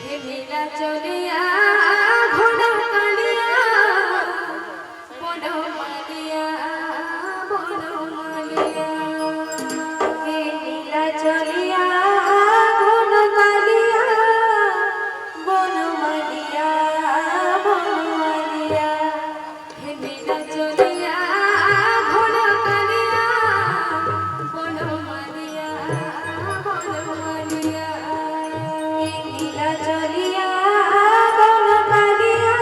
হেমিলা চলিয়া ঘন কালিয়া বন মালিয়া হেমিলা চলিয়া ঘন কালিয়া বন মালিয়া হেমিলা চলিয়া ঘন কালিয়া বন মালিয়া নীলা চলিয়া বনমালিয়া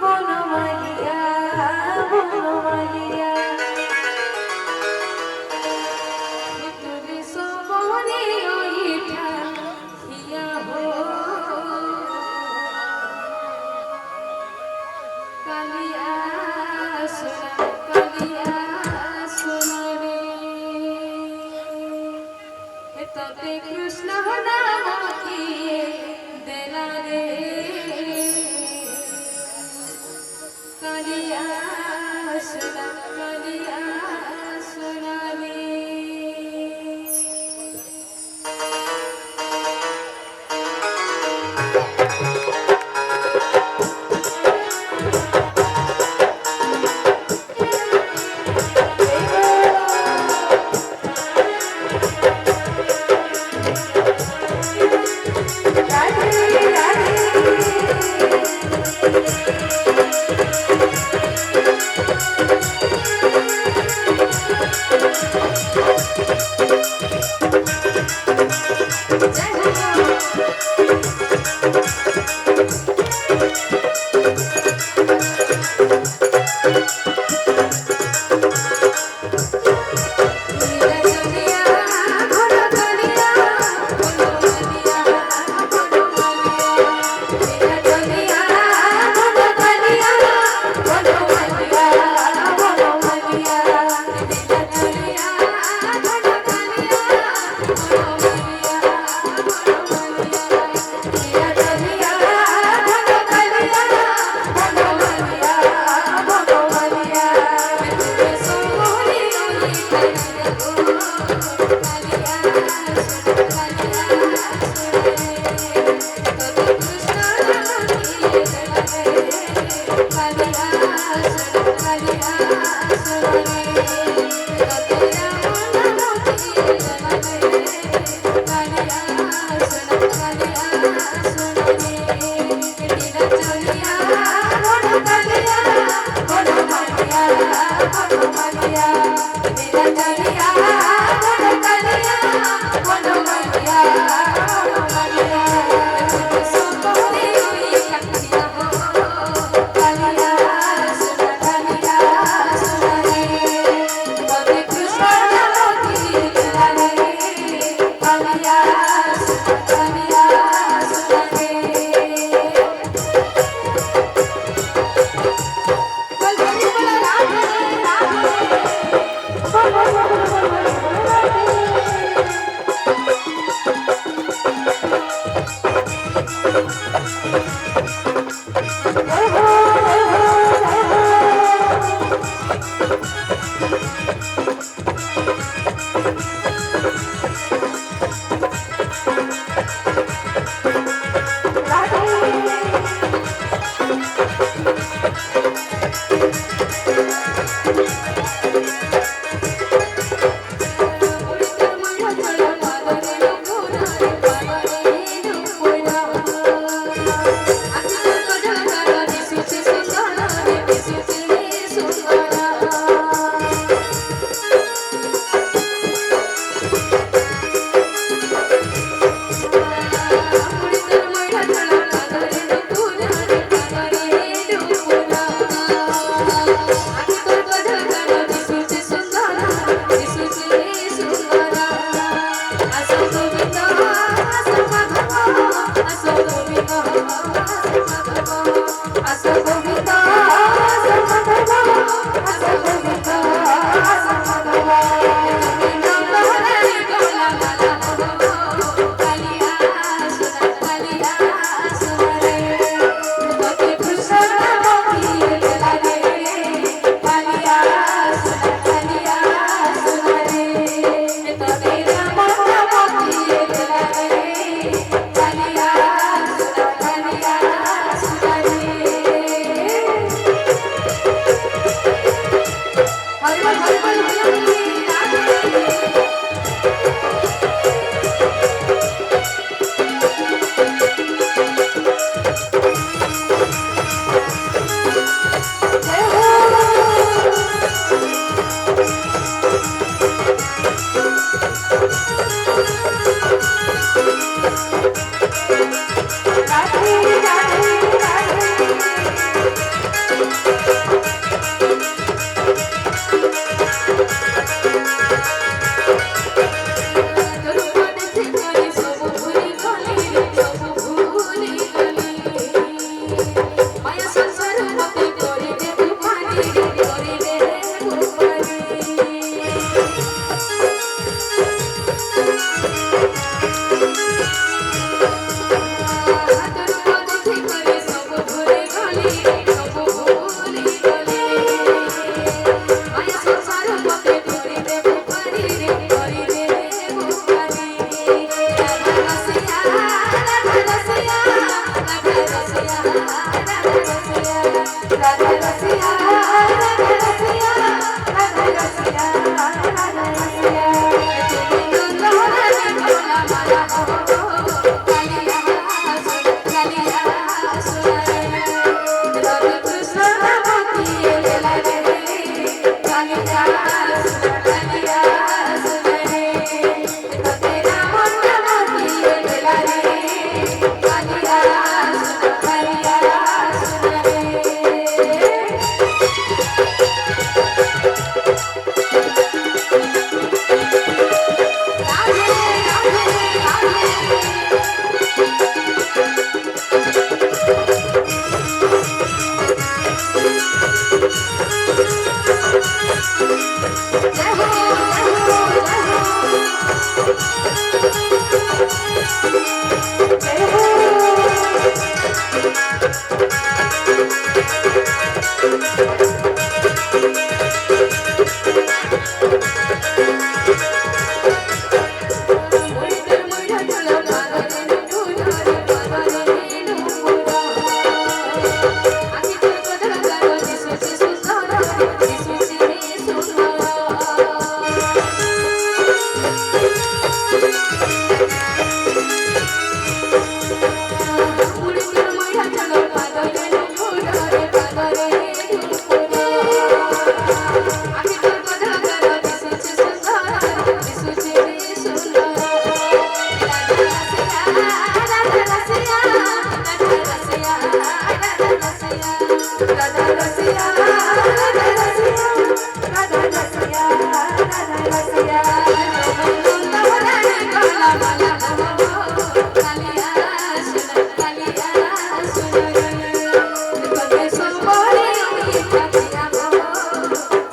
বনমালিয়া বনমালিয়া তুমি সবনে ওইঠা হিয়া হো কালিয়া সোনা রে তবে কৃষ্ণ নাম কিয়ে দেলা রে কালিয়া সোনা রে Hallelujah. হাতর পথে করে সব ভুলে গলি সব ভুলে গলি মায়া সংসার পথে করে দেব পারি রে করে দেব পারি রাধা রসিয়া রাধা রসিয়া রাধা রসিয়া রাধা রসিয়া রাধা রসিয়া রাধা রসিয়া রাধা রসিয়া রাধা রসিয়া তুমি নন্দনে ভোলা মালা হো কালিয়া কালিয়া সুরে রাধা কৃষ্ণ নাম দিয়ে লীলা রে কালিয়া কালিয়া সুরে তোতে রাম নাম দিয়ে লীলা রে কালিয়া কালিয়া সুরে রাধে রাধে রাধে জয় হো জয় হো জয় হো মইটার মইটা চলো পাগলে নুপুরে পাগলে নুপুরা আকি তোর কথা গালো দিশুচি সুন্দর দিশুচি সুন্দর মইটার মইটা চলো পাগলে নুপুরে পাগলে নুপুরা আকি তোর কথা গালো দিশুচি সুন্দর দিশুচি সুন্দর রাধা রসিয়া রাধা রসিয়া রাধা রসিয়া রাধা রসিয়া রাধা রসিয়া রাধা রসিয়া রাধা রসিয়া নন্দনে ভোলা মালা হো কালিয়া সুরে কালিয়া সুরে তোতে সম্বরে কালিয়া হো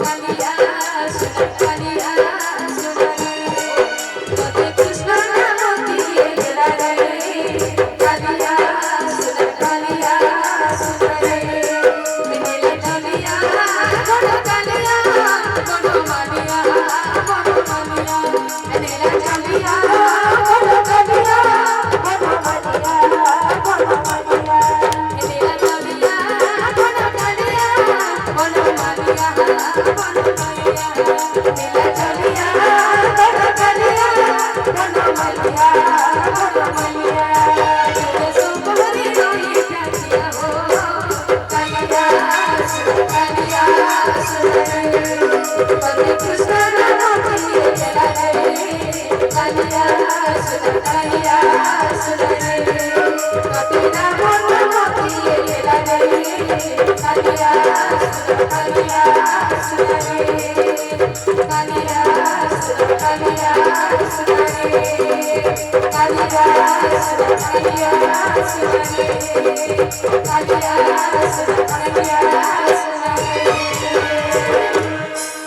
কালিয়া সুরে কালিয়া সুরে তোতে কৃষ্ণ নাম দিয়ে লীলা রে কালিয়া সুরে কালিয়া সুরে মিলে চলিয়া গণ কালিয়া গণ মালিয়া গণ মালিয়া মিলে চলিয়া গণ কালিয়া গণ মালিয়া গণ মালিয়া মিলে চলিয়া গণ কালিয়া গণ মালিয়া গণ মালিয়া মিলে চলিয়া গণ কালিয়া গণ মালিয়া গণ মালিয়া তোতে সম্বরে কালিয়া হো কালিয়া কালিয়া সুরে তোতে কৃষ্ণ নাম দিয়ে লীলা রে কালিয়া সুরে কালিয়া সুরে তোতে রাম নাম দিয়ে লীলা রে কালিয়া সুরে কালিয়া সুরে কালিয়া সুরে কালিয়া সুরে কালিয়া সুরে কালিয়া সুরে কালিয়া সুরে কালিয়া সুরে